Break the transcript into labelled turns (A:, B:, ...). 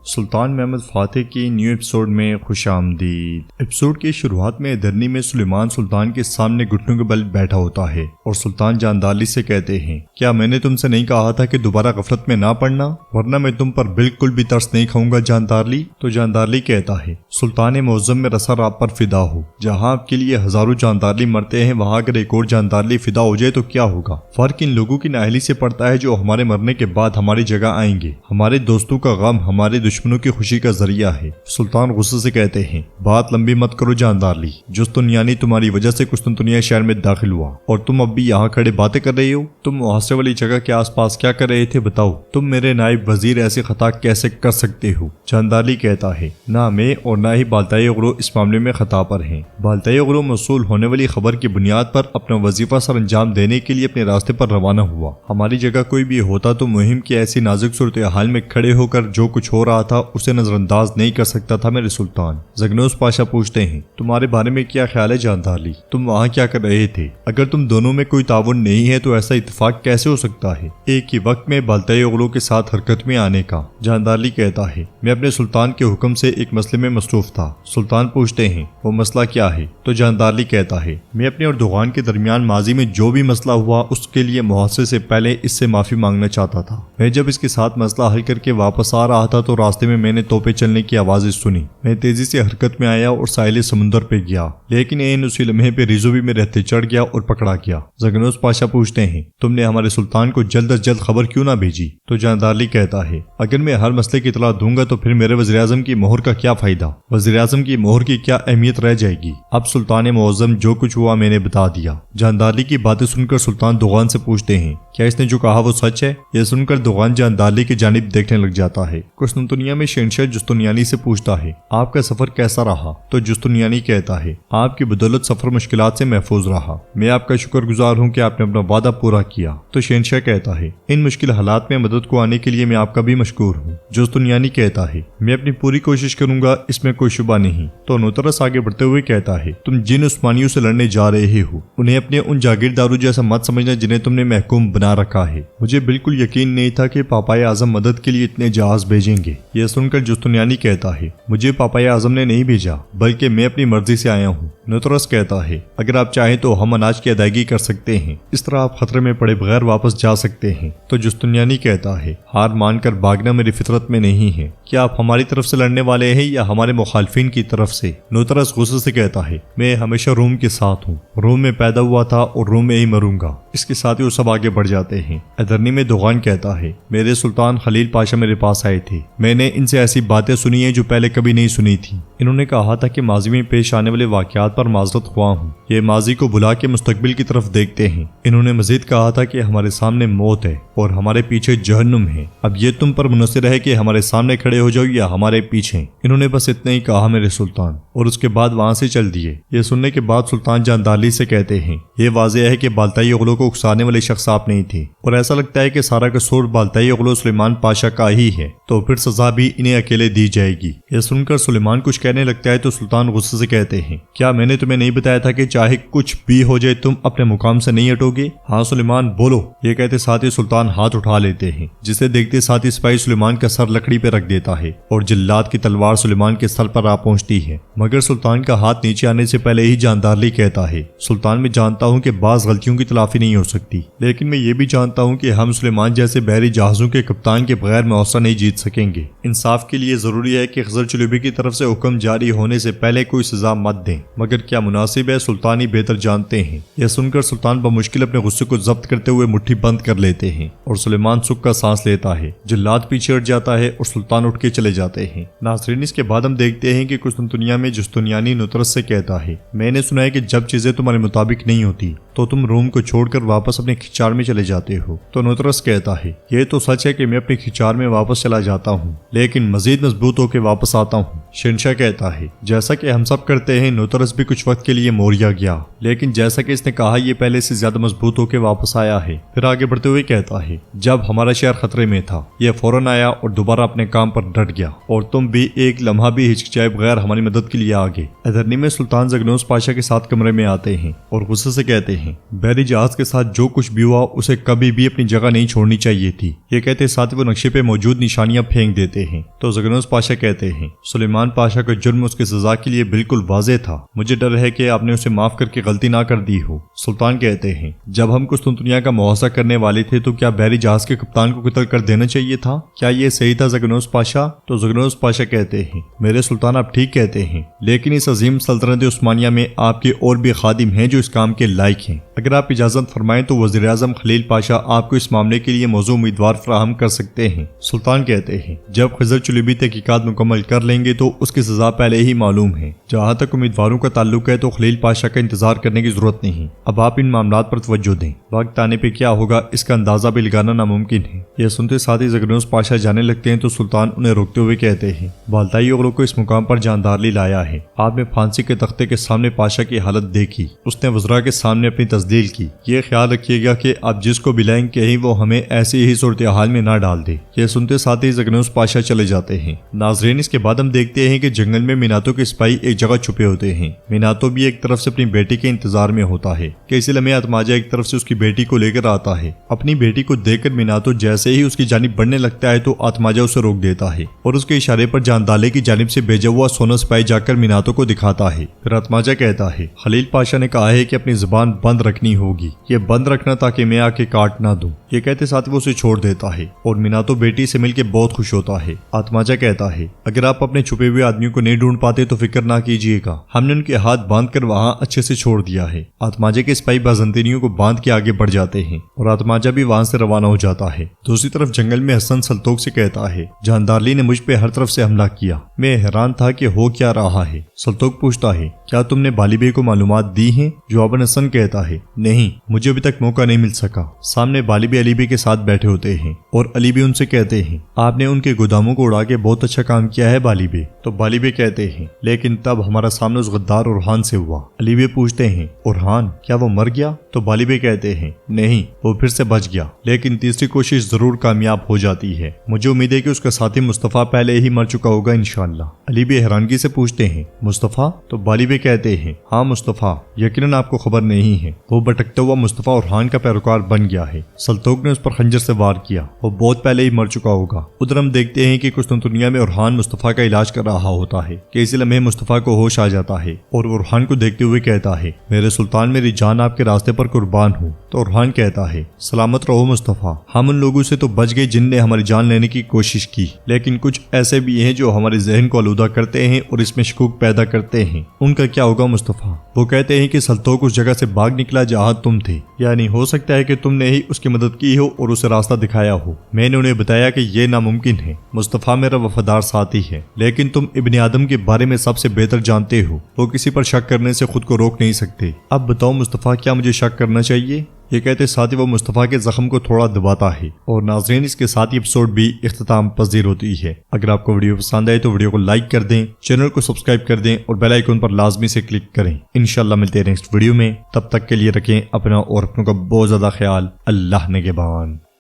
A: سلطان محمد فاتح کی new episode میں خوش آمدید۔ ایپیسوڈ کی شروعات میں دھرنی میں سلیمان سلطان کے سامنے گھٹنوں کے بل بیٹھا ہوتا ہے اور سلطان جاندارلی سے کہتے ہیں، کیا میں نے تم سے نہیں کہا تھا کہ دوبارہ غفلت میں نہ پڑنا، ورنہ میں تم پر بالکل بھی ترس نہیں کھاؤں گا جاندارلی۔ تو جاندارلی کہتا ہے، سلطان معظم میں رسا آپ پر فدا ہو، جہاں آپ کے لیے ہزاروں جاندارلی مرتے ہیں وہاں اگر ایک اور جاندارلی فدا ہو جائے تو کیا ہوگا؟ فرق ان لوگوں کی نااہلی سے پڑتا ہے جو ہمارے مرنے کے بعد ہماری جگہ آئیں گے۔ ہمارے دوستوں کا غم ہمارے دشمنوں کی خوشی کا ذریعہ ہے۔ سلطان غصے سے کہتے ہیں، بات لمبی مت کرو جاندارلی، جستنیانی تمہاری وجہ سے قسطنطنیہ شہر میں داخل ہوا اور تم اب بھی یہاں کھڑے باتیں کر رہے ہو۔ تم محاصرے والی جگہ کے آس پاس کیا کر رہے تھے بتاؤ؟ تم میرے نائب وزیر ایسی خطا کیسے کر سکتے ہو؟ جاندارلی کہتا ہے، نہ میں اور نہ ہی بالتائی اغرو اس معاملے میں خطا پر ہیں۔ بالتائی اغرو موصول ہونے والی خبر کی بنیاد پر اپنا وظیفہ سر انجام دینے کے لیے اپنے راستے پر روانہ ہوا۔ ہماری جگہ کوئی بھی ہوتا تو مہم کی ایسی نازک صورتحال میں کھڑے ہو کر جو کچھ ہو رہا تھا اسے نظر انداز نہیں کر سکتا تھا میرے سلطان۔ زگنوس پاشا پوچھتے ہیں، تمہارے بارے میں کیا خیال ہے جاندارلی؟ تم وہاں کیا کر رہے تھے؟ اگر تم دونوں میں کوئی تعاون نہیں ہے تو ایسا اتفاق کیسے ہو سکتا ہے ایک ہی وقت میں بالتائی اغرو کے ساتھ حرکت میں آنے کا؟ جاندارلی کہتا ہے، میں اپنے سلطان کے حکم سے ایک مسئلے میں مصروف تھا۔ سلطان پوچھتے ہیں، وہ مسئلہ کیا ہے؟ تو جاندارلی کہتا ہے، میں اپنے اور دوغان کے درمیان ماضی میں جو بھی مسئلہ ہوا اس کے لیے محاصرے سے پہلے اس سے معافی مانگنا چاہتا تھا۔ میں جب اس کے ساتھ مسئلہ حل کر کے واپس آ رہا تھا تو راستے میں نے توپے چلنے کی آوازیں سنی۔ میں تیزی سے حرکت میں آیا اور ساحل سمندر پہ گیا، لیکن اسی لمحے پہ ریزو بھی میں رہتے چڑھ گیا اور پکڑا گیا۔ زگنوس پاشا پوچھتے ہیں، تم نے ہمارے سلطان کو جلد از جلد خبر کیوں نہ بھیجی؟ تو جاندارلی کہتا ہے، اگر میں ہر مسئلے کی اطلاع دوں گا تو پھر میرے وزیر اعظم کی مہر کا کیا فائدہ؟ وزیر اعظم کی مہر کی کیا اہمیت رہ جائے گی؟ اب سلطان معظم جو کچھ ہوا میں نے بتا دیا۔ جاندارلی کی باتیں سن کر سلطان دوغان سے پوچھتے ہیں، کیا اس نے جو کہا وہ سچ ہے؟ یہ سن کر دوغان جاندارلی کی جانب دیکھنے لگ جاتا ہے۔ قسطنطنیہ میں شہنشاہ جستنیانی سے پوچھتا ہے، آپ کا سفر کیسا رہا؟ تو جستنیانی کہتا ہے، آپ کی بدولت سفر مشکلات سے محفوظ رہا، میں آپ کا شکر گزار ہوں کہ آپ نے اپنا وعدہ پورا کیا۔ تو شہنشاہ کہتا ہے، ان مشکل حالات میں مدد کو آنے کے لیے میں آپ کا بھی مشکور ہوں۔ جستنیانی کہتا ہے، میں اپنی پوری کوشش کروں گا، اس میں کوئی شبہ نہیں۔ تو نوترس آگے بڑھتے ہوئے کہتا ہے، تم جن عثمانیوں سے لڑنے جا رہے ہو انہیں اپنے ان جاگیرداروں جیسا مت سمجھنا جنہیں تم نے محکوم بنا رکھا ہے۔ مجھے بالکل یقین نہیں تھا کہ پاپائے اعظم مدد کے لیے اتنے جہاز بھیجیں گے۔ یہ سن کر جستنیانی کہتا ہے، مجھے پاپائے اعظم نے نہیں بھیجا بلکہ میں اپنی مرضی سے آیا ہوں۔ نوترس کہتا ہے، اگر آپ چاہیں تو ہم اناج کی ادائیگی کر سکتے ہیں، اس طرح آپ خطرے میں پڑے بغیر واپس جا سکتے ہیں۔ تو جستنیانی کہتا ہے، ہار مان کر بھاگنا میری فطرت میں نہیں ہے۔ کیا آپ ہماری طرف سے لڑنے والے ہیں یا ہمارے مخالفین کی طرف سے؟ نوترس غصے سے کہتا ہے، میں ہمیشہ روم کے ساتھ ہوں، روم میں پیدا ہوا تھا اور روم میں ہی مروں گا۔ اس کے ساتھ ہی وہ سب آگے بڑھ جاتے ہیں۔ ادرنی میں دوغان کہتا ہے، میرے سلطان خلیل پاشا میرے پاس آئے تھے، میں نے ان سے ایسی باتیں سنی ہیں جو پہلے کبھی نہیں سنی تھی۔ انہوں نے کہا تھا کہ ماضی میں پیش آنے والے واقعات پر معذرت خواہ ہوں، یہ ماضی کو بھلا کے مستقبل کی طرف دیکھتے ہیں۔ انہوں نے مزید کہا تھا کہ ہمارے سامنے موت ہے اور ہمارے پیچھے جہنم ہے، اب یہ تم پر منحصر ہے کہ ہمارے سامنے کھڑے ہو جاؤ یا ہمارے پیچھے۔ انہوں نے بس اتنا ہی کہا میرے سلطان، اور اس کے بعد وہاں سے چل دیے۔ یہ سننے کے بعد سلطان جاندارلی سے کہتے ہیں، یہ واضح ہے کہ بالتائی اغلو کو اکسانے والے شخص آپ نہیں تھے، اور ایسا لگتا ہے کہ سارا قصور بالتائی اغلو سلیمان پاشا کا ہی ہے، تو پھر سزا بھی انہیں اکیلے دی جائے گی۔ یہ سن کر سلیمان کچھ کہنے لگتا ہے تو سلطان غصے سے کہتے ہیں، کیا میں نے تمہیں نہیں بتایا تھا کہ چاہے کچھ بھی ہو جائے تم اپنے مقام سے نہیں ہٹو گے؟ ہاں سلیمان بولو۔ یہ کہتے ساتھ ہی سلطان ہاتھ اٹھا لیتے ہیں، جسے دیکھتے ساتھ ہی سپاہی سلیمان کا سر لکڑی پہ رکھ دیتا ہے اور جلاد کی تلوار سلیمان کے سر پر آ پہنچتی ہے، مگر سلطان کا ہاتھ نیچے آنے سے پہلے ہی جاندارلی کہتا ہے، سلطان میں جانتا ہوں کہ بعض غلطیوں کی تلافی نہیں ہو سکتی، لیکن میں یہ بھی جانتا ہوں کہ ہم سلیمان جیسے بحری جہازوں کے کپتان کے بغیر محاصرہ نہیں جیت سکیں گے۔ انصاف کے لیے ضروری ہے کہ خضر چلوبی کی طرف سے حکم جاری ہونے سے پہلے کوئی سزا مت دیں، مگر کیا مناسب ہے سلطان ہی بہتر جانتے ہیں۔ یہ سن کر سلطان بمشکل اپنے غصے کو ضبط کرتے ہوئے مٹھی بند کر لیتے ہیں اور سلیمان سکھ کا سانس لیتا ہے۔ جلاد پیچھے ہٹ جاتا ہے اور سلطان اٹھ کے چلے جاتے ہیں۔ ناظرین، اس کے بعد ہم دیکھتے ہیں کہ قسطنطنیہ میں جستنیانی نوترس سے کہتا ہے، میں نے سنا ہے کہ جب چیزیں تمہارے مطابق نہیں ہوتی تو تم روم کو چھوڑ کر واپس اپنے کھچار میں چلے جاتے ہو۔ تو نوترس کہتا ہے، یہ تو سچ ہے کہ میں اپنے کھچار میں واپس چلا جاتا ہوں، لیکن مزید مضبوط ہو کے واپس آتا ہوں۔ شہنشاہ کہتا ہے جیسا کہ ہم سب کرتے ہیں نوترس بھی کچھ وقت کے لیے موریا گیا، لیکن جیسا کہ اس نے کہا یہ پہلے سے زیادہ مضبوط ہو کے واپس آیا ہے۔ پھر آگے بڑھتے ہوئے کہتا ہے جب ہمارا شہر خطرے میں تھا یہ فوراً آیا اور دوبارہ اپنے کام پر ڈٹ گیا، اور تم بھی ایک لمحہ بھی ہچکچائے بغیر ہماری مدد کے لیے آگے۔ ادرنی میں سلطان زگنوس پاشا کے ساتھ کمرے میں آتے ہیں اور غصے سے کہتے ہیں بحری جہاز کے ساتھ جو کچھ بھی ہوا اسے کبھی بھی اپنی جگہ نہیں چھوڑنی چاہیے تھی۔ یہ کہتے ساتھ وہ نقشے پہ موجود نشانیاں پھینک دیتے ہیں تو زگنوس پاشا کہتے ہیں سلیمان پاشا کا جرم اس کی سزا کے لیے بالکل واضح تھا، مجھے ڈر ہے کہ آپ نے اسے معاف کر کے غلطی نہ کر دی ہو۔ سلطان کہتے ہیں جب ہم قسطنطنیہ کا محاصرہ کرنے والے تھے تو کیا بحری جہاز کے کپتان کو قتل کر دینا چاہیے تھا؟ کیا یہ صحیح تھا زگنوس پاشا؟ تو زگنوس پاشا کہتے ہیں میرے سلطان آپ ٹھیک کہتے ہیں، لیکن اس عظیم سلطنت عثمانیہ میں آپ کے اور بھی خادم ہیں جو اس کام کے لائق ہیں۔ اگر آپ اجازت فرمائیں تو وزیر اعظم خلیل پاشا آپ کو اس معاملے کے لیے موزوں امیدوار فراہم کر سکتے ہیں۔ سلطان کہتے ہیں جب خضر چلیبی تحقیقات مکمل کر لیں گے تو اس کی سزا پہلے ہی معلوم ہے۔ جہاں تک امیدواروں کا تعلق ہے تو خلیل پاشا کا انتظار کرنے کی ضرورت نہیں، اب آپ ان معاملات پر توجہ دیں، وقت آنے پہ کیا ہوگا اس کا اندازہ بھی لگانا ناممکن ہے۔ یہ سنتے ساتھ ہی زگنوس پاشا جانے لگتے ہیں تو سلطان انہیں روکتے ہوئے کہتے ہیں والدائی اغلو کو اس مقام پر جاندارلی لایا ہے، آپ نے پھانسی کے تختے کے سامنے پاشا کی حالت دیکھی، اس نے وزراء کے سامنے اپنی تسدیل کی، یہ خیال رکھیے گا کہ آپ جس کو بلائیں کہیں وہ ہمیں ایسی ہی صورتحال میں نہ ڈال دے۔ یہ سنتے ساتھ ہی زگنوس پاشا چلے جاتے ہیں۔ ناظرین اس کے بعد ہم دیکھتے ہیں کہ جنگل میں میناتو کے سپاہی ایک جگہ چھپے ہوتے ہیں۔ میناتو بھی ایک طرف سے اپنی بیٹی کے انتظار میں ہوتا ہے کہ اسی لمحے اتماجا ایک طرف سے اس کی بیٹی کو لے کر آتا ہے۔ اپنی بیٹی کو دیکھ کر میناتو جیسے ہی اس کی جانب بڑھنے لگتا ہے تو اتماجا اسے روک دیتا ہے اور اس کے اشارے پر جاندالے کی جانب سے بھیجا ہوا سونا سپاہی جا کر میناتو کو دکھاتا ہے۔ پھر اتماجا کہتا ہے خلیل پاشا نے کہا ہے کہ اپنی زبان بند رکھنی ہوگی، یہ بند رکھنا تاکہ میں آ کے کاٹ نہ دوں۔ یہ کہتے ساتھ وہ اسے چھوڑ دیتا ہے اور میناتو بیٹی سے مل کے بہت خوش ہوتا ہے۔ اتماجا کہتا ہے اگر آپ اپنے چھپے ہوئے آدمیوں کو نہیں ڈھونڈ پاتے تو فکر نہ کیجیے گا، ہم نے ان کے ہاتھ باندھ کر وہاں اچھے سے چھوڑ دیا ہے۔ اتماجا کے سپاہی بازنطینیوں کو باندھ کے آگے بڑھ جاتے ہیں اور اتماجا بھی وہاں سے روانہ ہو جاتا ہے۔ دوسری طرف جنگل میں حسن سلطوق سے کہتا ہے جاندارلی نے مجھ پہ ہر طرف سے حملہ کیا، میں حیران تھا کہ ہو کیا رہا ہے۔ سلطوق پوچھتا ہے کیا تم نے بالی بے کو معلومات دی ہیں؟ جواباً حسن کہتا ہے نہیں، مجھے ابھی تک موقع نہیں مل سکا۔ سامنے بالی بے علی بے کے ساتھ بیٹھے ہوتے ہیں اور علی بے ان سے کہتے ہیں آپ نے ان کے گوداموں کو اڑا کے بہت اچھا کام کیا ہے بالی بے۔ تو بالی بے کہتے ہیں لیکن تب ہمارا سامنا اس غدار اورحان سے ہوا۔ علی بے پوچھتے ہیں اورحان کیا وہ مر گیا؟ تو بالی بے کہتے ہیں نہیں، وہ پھر سے بچ گیا، لیکن تیسری کوشش ضرور کامیاب ہو جاتی ہے، مجھے امید ہے کہ اس کا ساتھی مصطفیٰ پہلے ہی مر چکا ہوگا انشاءاللہ۔ علی بے حیرانگی سے پوچھتے ہیں مصطفیٰ؟ تو بالی بے کہتے ہیں ہاں مصطفیٰ، یقیناً آپ کو خبر نہیں ہے، وہ بھٹکتا ہوا مصطفیٰ اورحان کا پیروکار بن گیا ہے۔ سلطوق نے اس پر خنجر سے وار کیا، وہ بہت پہلے ہی مر چکا ہوگا۔ ادھر ہم دیکھتے ہیں کہ قسطنطنیہ میں اورحان مصطفیٰ کا علاج کر رہا ہوتا ہے کہ اسی لمحے مصطفیٰ کو ہوش آ جاتا ہے اور اورحان کو دیکھتے ہوئے کہتا ہے میرے سلطان، میری جان آپ کے راستے پر قربان ہوں۔ تو اورحان کہتا ہے سلامت رہو مصطفیٰ، ہم ان لوگوں سے تو بچ گئے جن نے ہماری جان لینے کی کوشش کی، لیکن کچھ ایسے بھی ہیں جو ہمارے ذہن کو آلودہ کرتے ہیں اور اس میں شکوک پیدا کرتے ہیں، ان کا کیا ہوگا مصطفیٰ؟ وہ کہتے ہیں کہ سلطوق اس جگہ سے بھاگ نکلا جہاں تم تھے، یعنی ہو سکتا ہے کہ تم نے ہی اس کی مدد کی ہو اور اسے راستہ دکھایا ہو۔ میں نے انہیں بتایا کہ یہ ناممکن ہے، مصطفیٰ میرا وفادار ساتھی ہے، لیکن تم ابن آدم کے بارے میں سب سے بہتر جانتے ہو، وہ کسی پر شک کرنے سے خود کو روک نہیں سکتے۔ اب بتاؤ مصطفیٰ کیا مجھے شک کرنا چاہیے؟ یہ کہتے ساتھ ہی وہ مصطفیٰ کے زخم کو تھوڑا دباتا ہے اور ناظرین اس کے ساتھ ہی ایپیسوڈ بھی اختتام پذیر ہوتی ہے۔ اگر آپ کو ویڈیو پسند آئے تو ویڈیو کو لائک کر دیں، چینل کو سبسکرائب کر دیں اور بیل آئیکن پر لازمی سے کلک کریں۔ انشاءاللہ ملتے ہیں نیکسٹ ویڈیو میں، تب تک کے لیے رکھیں اپنا اور اپنوں کا بہت زیادہ خیال۔ اللہ نگہبان۔